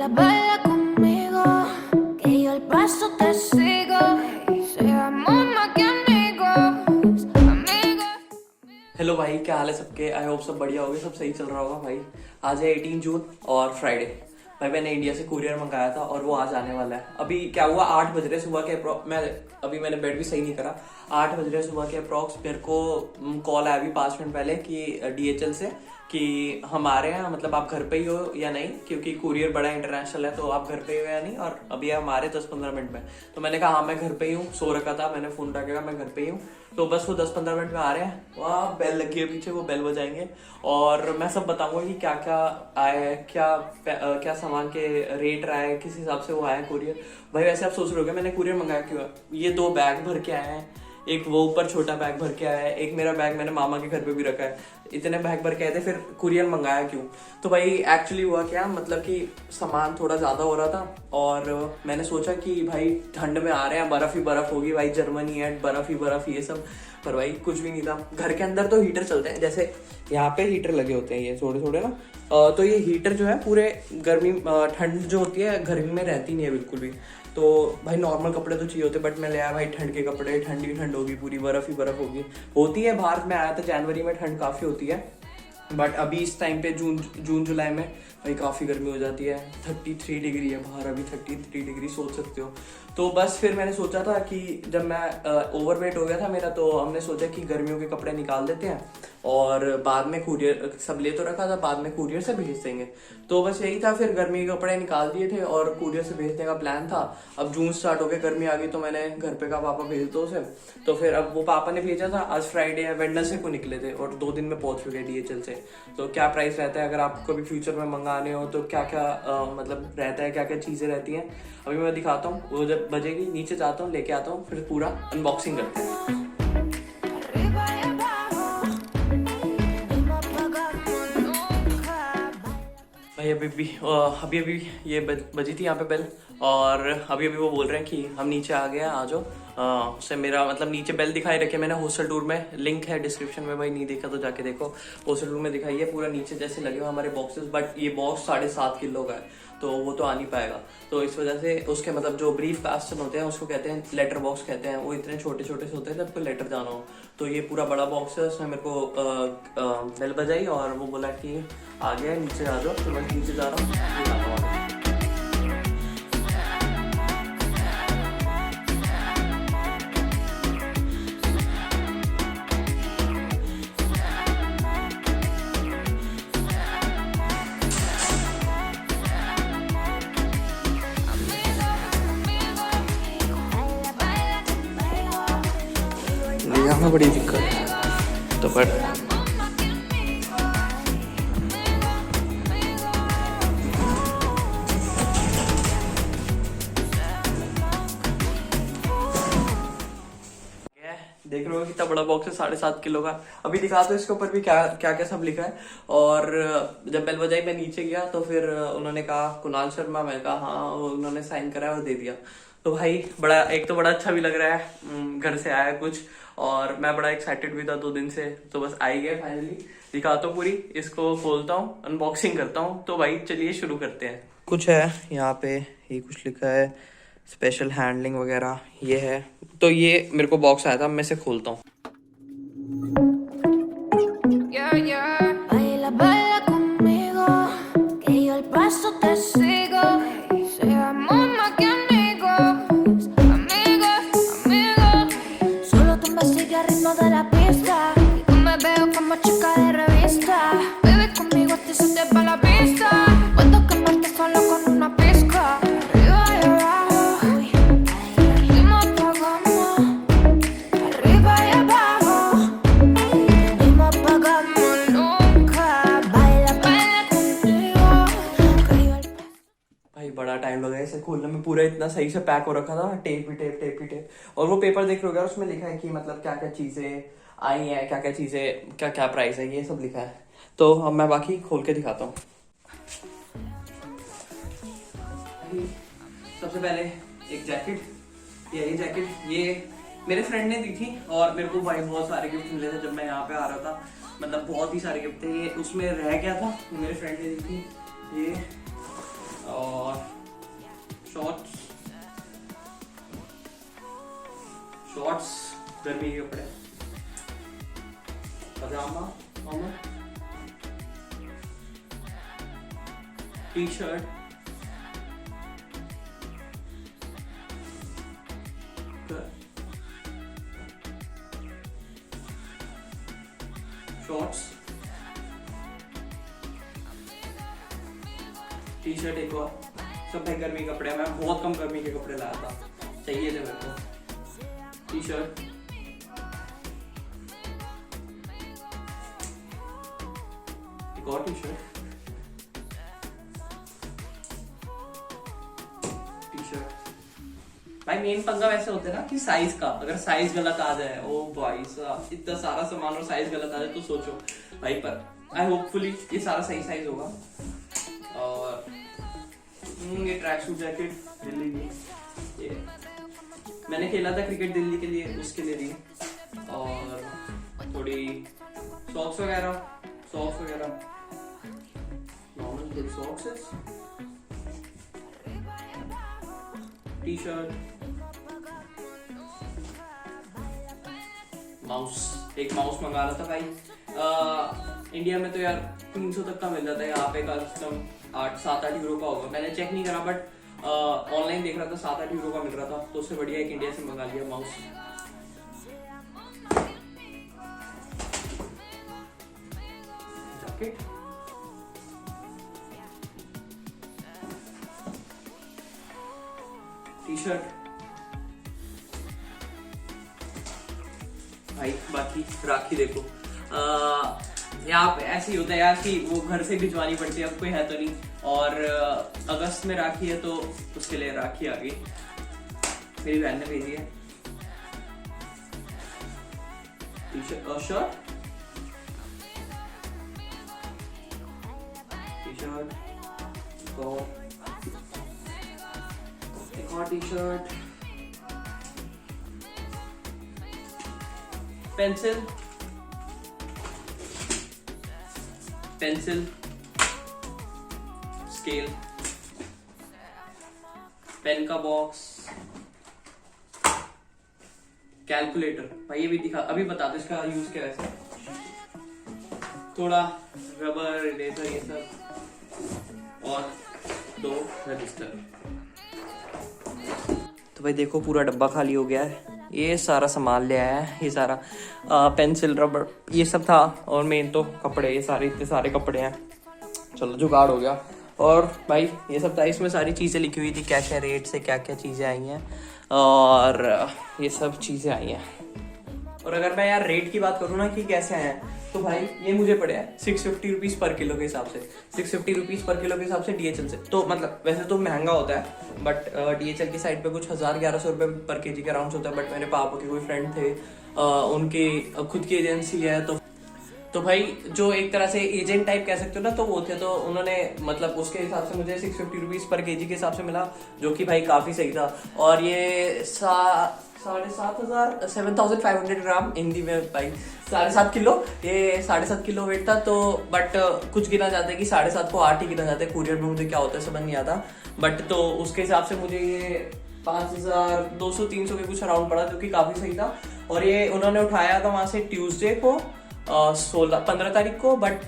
Baila, baila conmigo, que yo el paso te sigo. Seamos más que amigos, amigos. Hello भाई, क्या हाल है सबके। I hope सब बढ़िया होगे, सब सही चल रहा होगा भाई। आज है 18 जून और फ्राइडे। भाई मैंने इंडिया से कुरियर मंगाया था और वो आज आने वाला है। अभी क्या हुआ, 8 बज रहे सुबह के मैंने बेड भी सही नहीं करा। 8 बज रहे सुबह के अप्रॉक्स मेरे को कॉल आया अभी 5 मिनट पहले कि DHL से कि हम आ रहे हैं, मतलब आप घर पे ही हो या नहीं, क्योंकि कुरियर बड़ा इंटरनेशनल है, तो आप घर पे ही हो या नहीं। और अभी हम आ रहे 10-15 मिनट में। तो मैंने कहा हाँ मैं घर पे ही हूँ, सो रखा था, मैंने फोन रखेगा मैं घर पे ही हूँ। तो बस वो 10-15 मिनट में आ रहे हैं। वहाँ बेल लगी है पीछे, वो बेल बजाएंगे और मैं सब बताऊंगा कि क्या क्या आया है, क्या सामान के रेट रहा है, किस हिसाब से वो आया है कुरियर। भाई वैसे आप सोच रहे होगे मैंने कुरियर मंगाया क्यों है। ये 2 बैग भर के आए हैं, एक वो ऊपर छोटा बैग भर के आया है, एक मेरा बैग मैंने मामा के घर पे भी रखा है। इतने बैग भर के आए थे, फिर कुरियर मंगाया क्यों। तो भाई एक्चुअली हुआ क्या, मतलब कि सामान थोड़ा ज़्यादा हो रहा था और मैंने सोचा कि भाई ठंड में आ रहे हैं, बर्फ़ ही बर्फ़ होगी भाई, जर्मनी है, बर्फ़ ही बर्फ़ ये सब। पर भाई कुछ भी नहीं था। घर के अंदर तो हीटर चलते हैं, जैसे यहाँ पे हीटर लगे होते हैं ये थोड़े थोड़े ना। तो ये हीटर जो है पूरे गर्मी ठंड जो होती है गर्मी में रहती नहीं है बिल्कुल भी। तो भाई नॉर्मल कपड़े तो चाहिए होते, बट मैं ले आया भाई ठंड के कपड़े। ठंड ही ठंड होगी, पूरी बर्फ़ ही बर्फ़ होगी। होती है बाहर, में आया था जनवरी में, ठंड काफ़ी होती है, बट अभी इस टाइम पे जून जुलाई में भाई काफ़ी गर्मी हो जाती है। 33 डिग्री है बाहर अभी, 33 डिग्री सोच सकते हो। तो बस फिर मैंने सोचा था कि जब मैं ओवरवेट हो गया था मेरा, तो हमने सोचा कि गर्मियों के कपड़े निकाल देते हैं और बाद में कुरियर, सब ले तो रखा था, बाद में कुरियर से भेज देंगे। तो बस यही था, फिर गर्मी के कपड़े निकाल दिए थे और कुरियर से भेजने का प्लान था। अब जून स्टार्ट हो गया, गर्मी आ गई, तो मैंने घर पे कहा पापा भेज दो उसे। तो फिर अब वो पापा ने भेजा था। आज फ्राइडे है, वेडनेसडे को निकले थे और 2 दिन में पहुंच गए DHL से। तो क्या प्राइस रहता है अगर आप कभी फ्यूचर में मंगाने हो, तो क्या क्या मतलब रहता है, क्या क्या चीज़ें रहती हैं, अभी मैं दिखाता हूँ। वो जब बजेगी नीचे जाता हूँ, लेके आता हूँ, फिर पूरा अनबॉक्सिंग करते हैं। Arriba y abajo, dimos pagamos nunca. भाई अभी ये बजी थी यहाँ पे बेल, और अभी वो बोल रहे हैं कि हम नीचे आ गए हैं, आ जाओ। उससे मेरा मतलब नीचे बेल दिखाई रखे मैंने हॉस्टल टूर में, लिंक है डिस्क्रिप्शन में, भाई नहीं देखा तो जाके देखो। हॉस्टल टूर में दिखाई है पूरा नीचे जैसे लगे हुए हमारे बॉक्सेस, बट ये बॉक्स 7.5 किलो का है, तो वो तो आ नहीं पाएगा। तो इस वजह से उसके मतलब जो ब्रीफ कास्टन होते हैं उसको कहते हैं लेटर बॉक्स कहते हैं, वो इतने छोटे छोटे से होते हैं जब कोई लेटर जाना हो। तो ये पूरा बड़ा बॉक्स है, उसने मेरे को बेल बजाई और वो बोला कि आ गया नीचे आ जाओ। तो मैं नीचे जा रहा हूँ। यहाँ में बड़ी दिक्कत है तो पर देख रहे हो कितना बड़ा बॉक्स है, 7.5 किलो का। अभी दिखा दो इसके ऊपर भी क्या क्या क्या सब लिखा है। और जब बेल बजाई मैं नीचे गया तो फिर उन्होंने कहा कुणाल शर्मा, मैं कहा हाँ, उन्होंने साइन करा और दे दिया। तो भाई बड़ा, एक तो बड़ा अच्छा भी लग रहा है, घर से आया कुछ, और मैं बड़ा एक्साइटेड भी था 2 दिन से। तो बस आ ही गया फाइनली। दिखाता हूँ पूरी, इसको खोलता हूँ, अनबॉक्सिंग करता हूँ। तो भाई चलिए शुरू करते हैं। कुछ है यहाँ पे, ये कुछ लिखा है, स्पेशल हैंडलिंग वगैरह ये है। तो ये मेरे को बॉक्स आया था, मैं इसे खोलता हूँ। Yeah, yeah. Baila, baila conmigo, que yo el paso te sigo. Seamos más que amigos, amigos, amigos. Solo tú me sigues al ritmo de la pista y tú me veo como chica de revista. Baby, conmigo a ti se te va la pista. Puedo quemarte solo con una pizca. Arriba y abajo, uy, dimos pagamos. Arriba y abajo, dimos pagamos nunca. Baila, baila conmigo, que yo el भाई बड़ा time लगा इसे खोलने में, पूरा इतना सही से पैक हो रखा था, टेप ही टेप, टेप ही टेप। और वो पेपर देख रहे हो, उसमें लिखा है कि मतलब क्या क्या चीजें आई हैं, क्या क्या चीजें, क्या क्या प्राइस है, ये सब लिखा है। तो अब मैं बाकी खोल के दिखाता हूँ। सबसे पहले एक जैकेट, ये जैकेट ये मेरे फ्रेंड ने दी थी, और मेरे को भाई बहुत सारे गिफ्ट मिले थे जब मैं यहाँ पे आ रहा था, मतलब बहुत ही सारे गिफ्ट थे। ये उसमें रह गया था, मेरे फ्रेंड ने दी थी। ये और शॉर्ट्स गर्मी के कपड़े, pyjama, T shirt, shorts, T shirt, एक और सब भाई गर्मी के कपड़े। मैं बहुत कम गर्मी के कपड़े लाया था, चाहिए थे मेरे को। टी शर्ट, एक और टी शर्ट, भाई मेन पंगा वैसे होता है ना कि साइज का, अगर साइज गलत आ जाए, ओ भाई साहब इतना सारा सामान और साइज गलत आ जाए तो सोचो भाई। पर आई होपफुली ये सारा सही साइज होगा। और ये ट्रैक सूट जैकेट दिल्ली की, ये मैंने खेला था क्रिकेट दिल्ली के लिए, उसके लिए दी। और थोड़ी सॉक्स वगैरह नॉर्मल थोड़ी सॉक्स, टी शर्ट, माउस, एक माउस मंगा रहा था भाई। इंडिया में तो यार 300 तक का मिल जाता है, यहाँ पे कस्टम 7-8 यूरो का होगा। मैंने चेक नहीं करा बट ऑनलाइन देख रहा था 7-8 यूरो का मिल रहा था, तो उससे बढ़िया एक इंडिया से मंगा लिया माउस। जैकेट, टी शर्ट भाई। बाकी राखी देखो, यहाँ पे ऐसे ही होता है यार कि वो घर से भिजवानी पड़ती है, अब कोई है तो नहीं। और अगस्त में राखी है तो उसके लिए राखी आ गई, मेरी बहन ने भेजी है। T shirt, shirt, T shirt, तो एक और T shirt, pencil, scale, pen का बॉक्स, कैलकुलेटर भाई ये भी दिखा, अभी बता दो इसका यूज क्या है। वैसे थोड़ा रबर, इरेजर, ये सब, और 2 रजिस्टर। तो भाई देखो पूरा डब्बा खाली हो गया है, ये सारा सामान ले आया है, ये सारा पेंसिल, रबर, ये सब था। और मेन तो कपड़े, ये सारे इतने सारे कपड़े हैं, चलो जुगाड़ हो गया। और भाई ये सब था, इसमें सारी चीज़ें लिखी हुई थी, क्या क्या रेट से क्या क्या चीज़ें आई हैं, और ये सब चीज़ें आई हैं। और अगर मैं यार रेट की बात करूँ ना कि कैसे आए हैं, तो भाई ये मुझे पड़े हैं 650 रुपीज़ पर किलो के हिसाब से, 650 रुपीज़ पर किलो के हिसाब से DHL से। तो मतलब वैसे तो महंगा होता है, बट DHL की साइड पे कुछ 1000-1100 रुपये पर केजी के अराउंड होता है। बट मेरे पापा के कोई फ्रेंड थे, उनकी खुद की एजेंसी है, तो भाई जो एक तरह से एजेंट टाइप कह सकते हो ना, तो वो थे, तो उन्होंने मतलब उसके हिसाब से मुझे 650 रुपीज़ पर केजी के हिसाब से मिला, जो कि भाई काफ़ी सही था। और ये 7,500 ग्राम, हिंदी में भाई 7.5 किलो, ये 7.5 किलो वेट था। तो बट कुछ गिना जाता है कि 7.5 को 8 ही गिना जाता है, कुरियर में मुझे क्या होता है समझ नहीं आता। बट तो उसके हिसाब से मुझे ये 5,200-300 के कुछ अराउंड पड़ा, जो कि काफ़ी सही था। और ये उन्होंने उठाया था वहाँ से ट्यूसडे को, 15 तारीख को, बट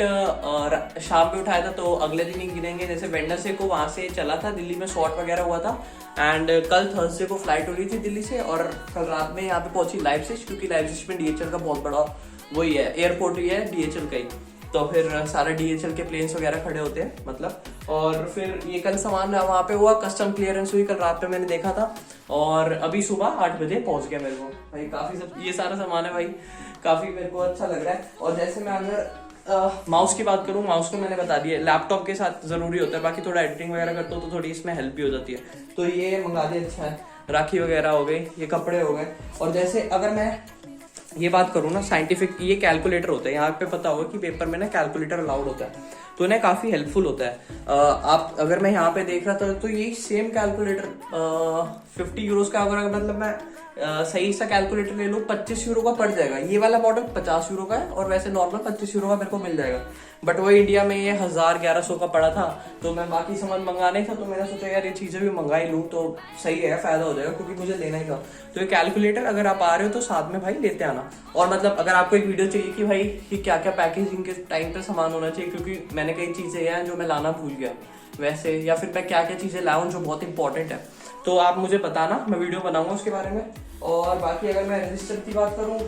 शाम में उठाया था, तो अगले दिन ही गिनेंगे। जैसे वेडनेसडे को वहाँ से चला था, दिल्ली में शॉट वगैरह हुआ था, एंड कल थर्सडे को फ्लाइट हो रही थी दिल्ली से, और कल रात में यहाँ पे पहुंची लाइप्जिग, क्योंकि लाइप्जिग में DHL का बहुत बड़ा वही है, एयरपोर्ट ही है DHL का ही। तो फिर सारे DHL के प्लेन्स वगैरह खड़े होते हैं मतलब। और फिर ये कल सामान वहाँ पे हुआ, कस्टम क्लियरेंस हुई कल रात में, मैंने देखा था, और अभी सुबह 8 बजे पहुंच गया मेरे को। भाई काफ़ी सब ये सारा सामान है भाई, काफ़ी मेरे को अच्छा लग रहा है। और जैसे मैं अगर माउस की बात करूँ, माउस को मैंने बता दिया, लैपटॉप के साथ ज़रूरी होता है, बाकी थोड़ा एडिटिंग वगैरह करता हूँ तो थोड़ी इसमें हेल्प भी हो जाती है। तो ये मंगा दिया, अच्छा है। राखी वगैरह हो गई, ये कपड़े हो गए। और जैसे अगर मैं ये बात करूँ ना, साइंटिफिक ये कैलकुलेटर होता है, यहाँ पे पता होगा कि पेपर में ना कैलकुलेटर अलाउड होता है, तो इन्हें काफ़ी हेल्पफुल होता है। आप अगर मैं यहाँ पे देख रहा था तो ये सेम कैलकुलेटर 50 यूरोज़ का, अगर मतलब मैं सही सा कैलकुलेटर ले लूँ 25 यूरो का पड़ जाएगा। ये वाला मॉडल 50 यूरो का है, और वैसे नॉर्मल 25 यूरो का मेरे को मिल जाएगा। बट वो इंडिया में ये 1000-1100 का पड़ा था, तो मैं बाकी सामान मंगाने था, तो मैंने सोचा यार ये चीज़ें भी मंगा ही लूँ तो सही है, फ़ायदा हो जाएगा, क्योंकि मुझे लेना ही था। तो ये कैलकुलेटर अगर आप आ रहे हो तो साथ में भाई लेते आना। और मतलब अगर आपको एक वीडियो चाहिए कि भाई कि क्या क्या पैकेजिंग के टाइम पे सामान होना चाहिए, क्योंकि मैंने कई चीज़ें हैं जो मैं लाना भूल गया वैसे, या फिर मैं क्या क्या चीज़ें लाऊं जो बहुत इंपॉर्टेंट है, तो आप मुझे बताना, मैं वीडियो बनाऊंगा उसके बारे में। और बाकी अगर मैं रजिस्टर की बात करूँ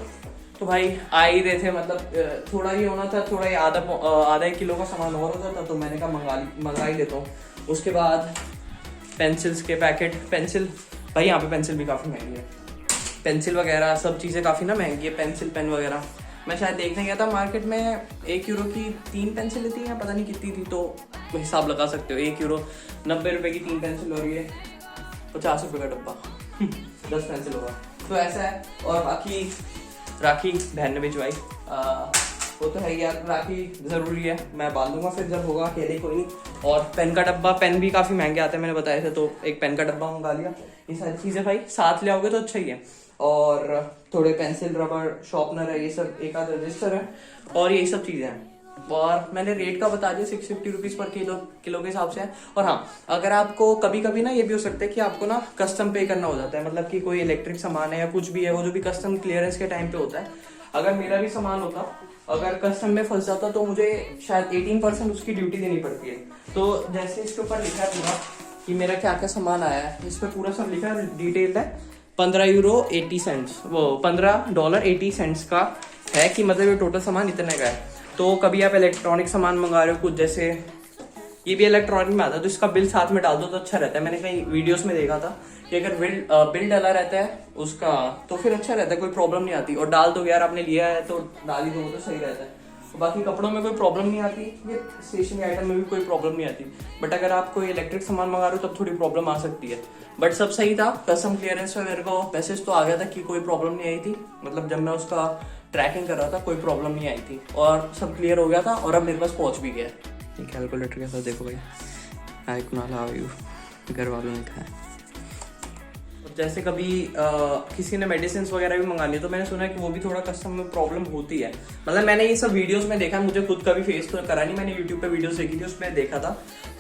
तो भाई आ ही रहे थे, मतलब थोड़ा ही होना था, थोड़ा ही आधा 1 किलो का सामान और होता था, तो मैंने कहा मंगा ही लेता हूँ। उसके बाद पेंसिल्स के पैकेट, पेंसिल भाई यहाँ पे पेंसिल भी काफ़ी महंगी है, पेंसिल वगैरह सब चीज़ें काफ़ी ना महंगी है, पेंसिल पेन वगैरह। मैं शायद देखने गया था मार्केट में 1 यूरो की 3 पेंसिल थी, या पता नहीं कितनी थी, तो हिसाब लगा सकते हो, 1 यूरो 90 रुपये की 3 पेंसिल हो रही है, 50 रुपये का डब्बा 10 पेंसिल होगा, तो ऐसा है। और बाकी राखी बहन ने भिजवाई, वो तो है यार, राखी ज़रूरी है, मैं बांध दूंगा फिर जब होगा, अकेले कोई नहीं। और पेन का डब्बा, पेन भी काफ़ी महंगे आते हैं मैंने बताया था, तो एक पेन का डब्बा मंगा लिया। ये सारी चीज़ें भाई साथ ले आओगे तो अच्छा ही है। और थोड़े पेंसिल, रबर, शॉर्पनर है, ये सब, एक आध रजिस्टर है, और यही सब चीज़ें हैं। और मैंने रेट का बता दिया, 650 रुपीज़ पर किलो के हिसाब से है। और हाँ, अगर आपको कभी कभी ना ये भी हो सकता है कि आपको ना कस्टम पे करना हो जाता है, मतलब कि कोई इलेक्ट्रिक सामान है या कुछ भी है, वो जो भी कस्टम क्लियरेंस के टाइम पे होता है, अगर मेरा भी सामान होता, अगर कस्टम में फंस जाता, तो मुझे शायद 18% उसकी ड्यूटी देनी पड़ती है। तो जैसे इसके ऊपर लिखा है पूरा कि मेरा क्या क्या सामान आया है, इस पर पूरा सब लिखा है, डिटेल्ड है, 15 यूरो 80 सेंट्स, वो $15.80 का है, कि मतलब ये टोटल सामान इतने का है। तो कभी आप इलेक्ट्रॉनिक सामान मंगा रहे हो कुछ, जैसे ये भी इलेक्ट्रॉनिक में आता है, तो इसका बिल साथ में डाल दो तो अच्छा रहता है। मैंने कहीं वीडियोस में देखा था कि अगर बिल डाला रहता है उसका तो फिर अच्छा रहता है, कोई प्रॉब्लम नहीं आती। और डाल दो यार, आपने लिया है तो डाल ही दो, तो सही रहता है। तो बाकी कपड़ों में कोई प्रॉब्लम नहीं आती, ये स्टेशनरी आइटम में भी कोई प्रॉब्लम नहीं आती। बट अगर आप कोई इलेक्ट्रिक सामान मंगा रहे हो तब थोड़ी प्रॉब्लम आ सकती है। बट सब सही था, कस्टम क्लियरेंस में मेरे को मैसेज तो आ गया था कि कोई प्रॉब्लम नहीं आई थी, मतलब जब मैं उसका ट्रैकिंग कर रहा था कोई प्रॉब्लम नहीं आई थी, और सब क्लियर हो गया था, और अब मेरे पास पहुंच भी गया। ये कैलकुलेटर के साथ देखो भाई, हाय कुणाल, हाउ आर यू, घर वालों ने कहा। जैसे कभी किसी ने मेडिसिन वगैरह भी मंगानी है, तो मैंने सुना है कि वो भी थोड़ा कस्टम में प्रॉब्लम होती है। मतलब मैंने ये सब वीडियोस में देखा, मुझे खुद कभी फेस तो करा नहीं, मैंने यूट्यूब पे वीडियोस देखी थी, उसमें देखा था।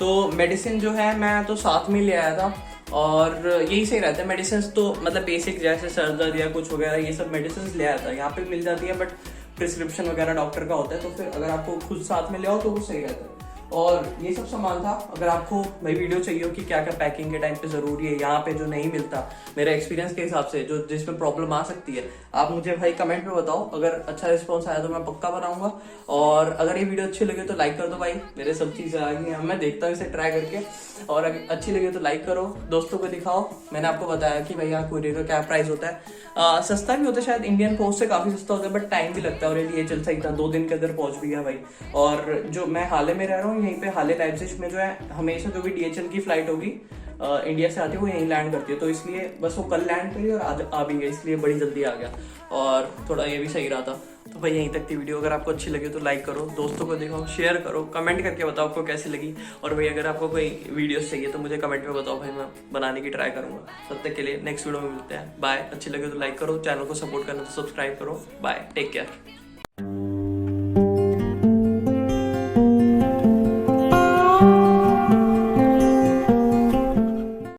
तो मेडिसिन जो है मैं तो साथ में ले आया था, और यही सही रहता है। मेडिसिन तो मतलब बेसिक जैसे सर दर्द या कुछ वगैरह, ये सब मेडिसिन ले आया था, यहाँ पे मिल जाती है, बट प्रिस्क्रिप्शन वगैरह डॉक्टर का होता है, तो फिर अगर आपको खुद साथ में ले आओ तो वो सही रहता है। और ये सब सामान था। अगर आपको भाई वीडियो चाहिए हो कि क्या क्या पैकिंग के टाइम पे जरूरी है, यहाँ पे जो नहीं मिलता, मेरे एक्सपीरियंस के हिसाब से जो जिसमें प्रॉब्लम आ सकती है, आप मुझे भाई कमेंट में बताओ। अगर अच्छा रिस्पॉन्स आया तो मैं पक्का बनाऊंगा। और अगर ये वीडियो अच्छी लगे तो लाइक कर दो भाई, मेरे सब चीजें आ गई हैं, मैं देखता हूँ इसे ट्राई करके। और अगर अच्छी लगे तो लाइक करो, दोस्तों को दिखाओ। मैंने आपको बताया कि भाई यहाँ कुरियर का क्या प्राइस होता है, सस्ता भी होता है शायद, इंडियन पोस्ट से काफी सस्ता होता है, बट टाइम भी लगता है। और ये चल सही था, 2 दिन के अंदर पहुंच भी गया भाई। और जो मैं हाले में रह रहा हूँ, यहीं पे हाले लाइप्जिग में जो है, हमेशा जो भी DHL की फ्लाइट होगी इंडिया से आती है वो यहीं लैंड करती है, तो इसलिए बस वो कल लैंड करी और आज आ भी गई, इसलिए बड़ी जल्दी आ गया। और थोड़ा ये भी सही रहा था। तो भाई यहीं तक थी वीडियो। अगर आपको अच्छी लगी तो लाइक करो, दोस्तों को दिखाओ, शेयर करो, कमेंट करके बताओ आपको कैसी लगी। और भाई अगर आपको कोई वीडियोस चाहिए तो मुझे कमेंट में बताओ भाई, मैं बनाने की ट्राई करूंगा। तब तक के लिए नेक्स्ट वीडियो में मिलते हैं, बाय। अच्छी लगे तो लाइक करो, चैनल को सपोर्ट करना तो सब्सक्राइब करो, बाय, टेक केयर।